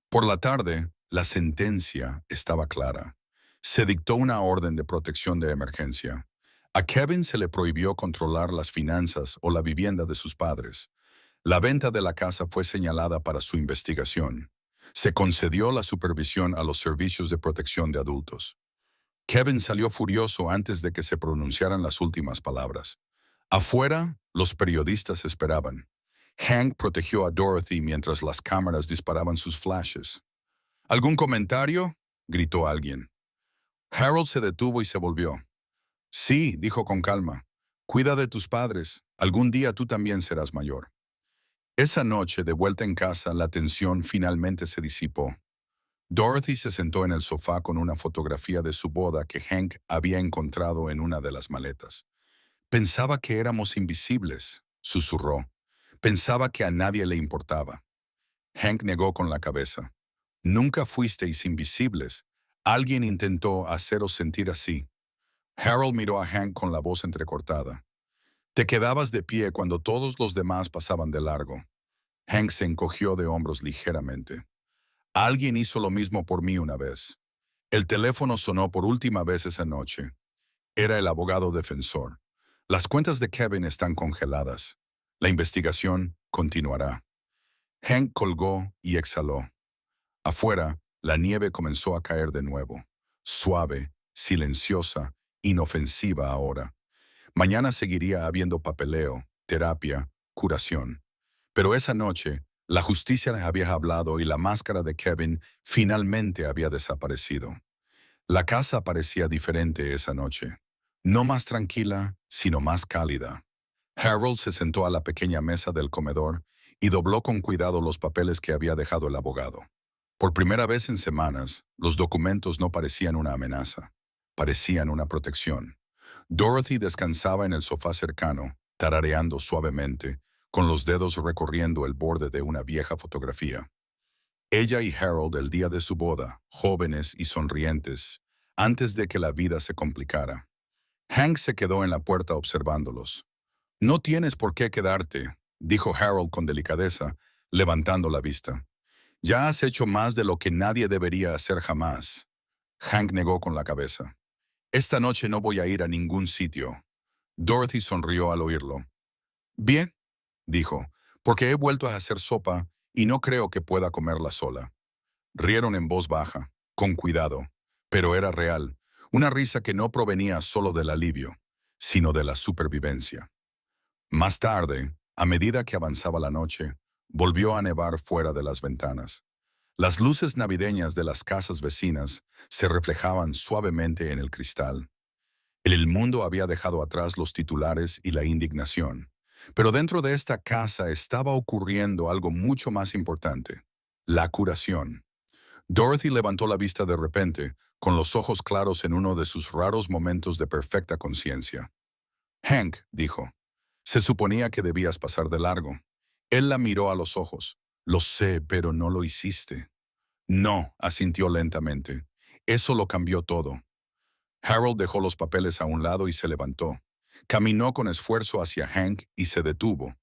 Por la tarde, la sentencia estaba clara. Se dictó una orden de protección de emergencia. A Kevin se le prohibió controlar las finanzas o la vivienda de sus padres. La venta de la casa fue señalada para su investigación. Se concedió la supervisión a los servicios de protección de adultos. Kevin salió furioso antes de que se pronunciaran las últimas palabras. Afuera, los periodistas esperaban. Hank protegió a Dorothy mientras las cámaras disparaban sus flashes. «¿Algún comentario?», gritó alguien. Harold se detuvo y se volvió. «Sí», dijo con calma. «Cuida de tus padres. Algún día tú también serás mayor». Esa noche, de vuelta en casa, la tensión finalmente se disipó. Dorothy se sentó en el sofá con una fotografía de su boda que Hank había encontrado en una de las maletas. «Pensaba que éramos invisibles», susurró. «Pensaba que a nadie le importaba». Hank negó con la cabeza. «Nunca fuisteis invisibles. Alguien intentó haceros sentir así». Harold miró a Hank con la voz entrecortada. «Te quedabas de pie cuando todos los demás pasaban de largo». Hank se encogió de hombros ligeramente. «Alguien hizo lo mismo por mí una vez». El teléfono sonó por última vez esa noche. Era el abogado defensor. «Las cuentas de Kevin están congeladas. La investigación continuará». Hank colgó y exhaló. Afuera, la nieve comenzó a caer de nuevo. Suave, silenciosa, inofensiva ahora. Mañana seguiría habiendo papeleo, terapia, curación. Pero esa noche, la justicia les había hablado y la máscara de Kevin finalmente había desaparecido. La casa parecía diferente esa noche. No más tranquila, sino más cálida. Harold se sentó a la pequeña mesa del comedor y dobló con cuidado los papeles que había dejado el abogado. Por primera vez en semanas, los documentos no parecían una amenaza. Parecían una protección. Dorothy descansaba en el sofá cercano, tarareando suavemente, con los dedos recorriendo el borde de una vieja fotografía. Ella y Harold el día de su boda, jóvenes y sonrientes, antes de que la vida se complicara. Hank se quedó en la puerta observándolos. No tienes por qué quedarte, dijo Harold con delicadeza, levantando la vista. Ya has hecho más de lo que nadie debería hacer jamás. Hank negó con la cabeza. Esta noche no voy a ir a ningún sitio. Dorothy sonrió al oírlo. Bien, dijo, porque he vuelto a hacer sopa y no creo que pueda comerla sola. Rieron en voz baja, con cuidado, pero era real, una risa que no provenía solo del alivio, sino de la supervivencia. Más tarde, a medida que avanzaba la noche, volvió a nevar fuera de las ventanas. Las luces navideñas de las casas vecinas se reflejaban suavemente en el cristal. El mundo había dejado atrás los titulares y la indignación, pero dentro de esta casa estaba ocurriendo algo mucho más importante: la curación. Dorothy levantó la vista de repente, con los ojos claros en uno de sus raros momentos de perfecta conciencia. Hank, dijo, se suponía que debías pasar de largo. Él la miró a los ojos. Lo sé, pero no lo hiciste. No, asintió lentamente. Eso lo cambió todo. Harold dejó los papeles a un lado y se levantó. Caminó con esfuerzo hacia Hank y se detuvo.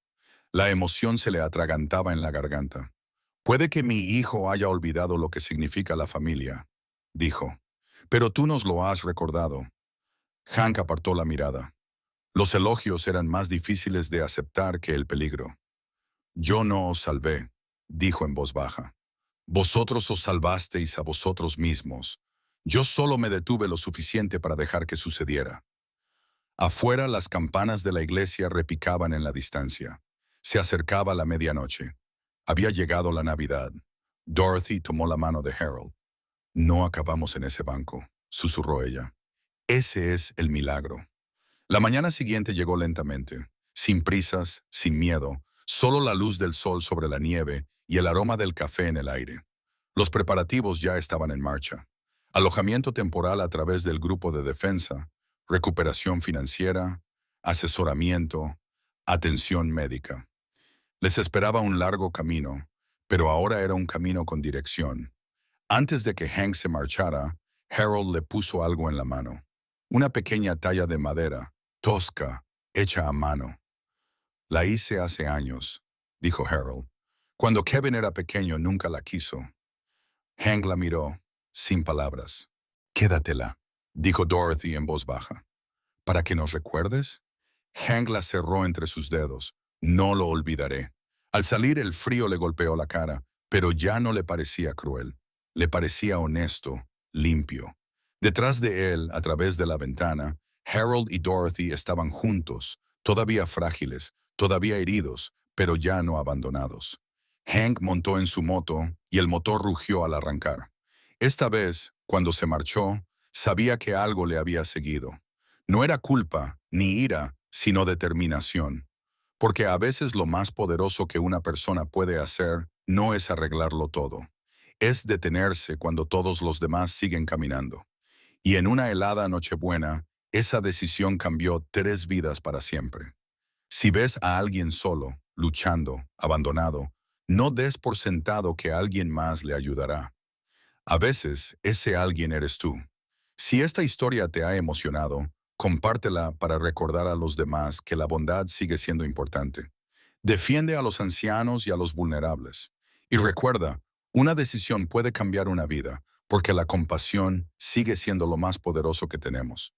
La emoción se le atragantaba en la garganta. Puede que mi hijo haya olvidado lo que significa la familia, dijo, pero tú nos lo has recordado. Hank apartó la mirada. Los elogios eran más difíciles de aceptar que el peligro. Yo no os salvé, dijo en voz baja. Vosotros os salvasteis a vosotros mismos. Yo solo me detuve lo suficiente para dejar que sucediera. Afuera las campanas de la iglesia repicaban en la distancia. Se acercaba la medianoche. Había llegado la Navidad. Dorothy tomó la mano de Harold. No acabamos en ese banco, susurró ella. Ese es el milagro. La mañana siguiente llegó lentamente, sin prisas, sin miedo, solo la luz del sol sobre la nieve y el aroma del café en el aire. Los preparativos ya estaban en marcha. Alojamiento temporal a través del grupo de defensa, recuperación financiera, asesoramiento, atención médica. Les esperaba un largo camino, pero ahora era un camino con dirección. Antes de que Hank se marchara, Harold le puso algo en la mano. Una pequeña talla de madera, tosca, hecha a mano. La hice hace años, dijo Harold. Cuando Kevin era pequeño nunca la quiso. Hank la miró, sin palabras. Quédatela, dijo Dorothy en voz baja. ¿Para que nos recuerdes? Hank la cerró entre sus dedos. No lo olvidaré. Al salir el frío le golpeó la cara, pero ya no le parecía cruel. Le parecía honesto, limpio. Detrás de él, a través de la ventana, Harold y Dorothy estaban juntos, todavía frágiles, todavía heridos, pero ya no abandonados. Hank montó en su moto y el motor rugió al arrancar. Esta vez, cuando se marchó, sabía que algo le había seguido. No era culpa ni ira, sino determinación. Porque a veces lo más poderoso que una persona puede hacer no es arreglarlo todo. Es detenerse cuando todos los demás siguen caminando. Y en una helada Nochebuena, esa decisión cambió 3 vidas para siempre. Si ves a alguien solo, luchando, abandonado, no des por sentado que alguien más le ayudará. A veces, ese alguien eres tú. Si esta historia te ha emocionado, compártela para recordar a los demás que la bondad sigue siendo importante. Defiende a los ancianos y a los vulnerables. Y recuerda, una decisión puede cambiar una vida, porque la compasión sigue siendo lo más poderoso que tenemos.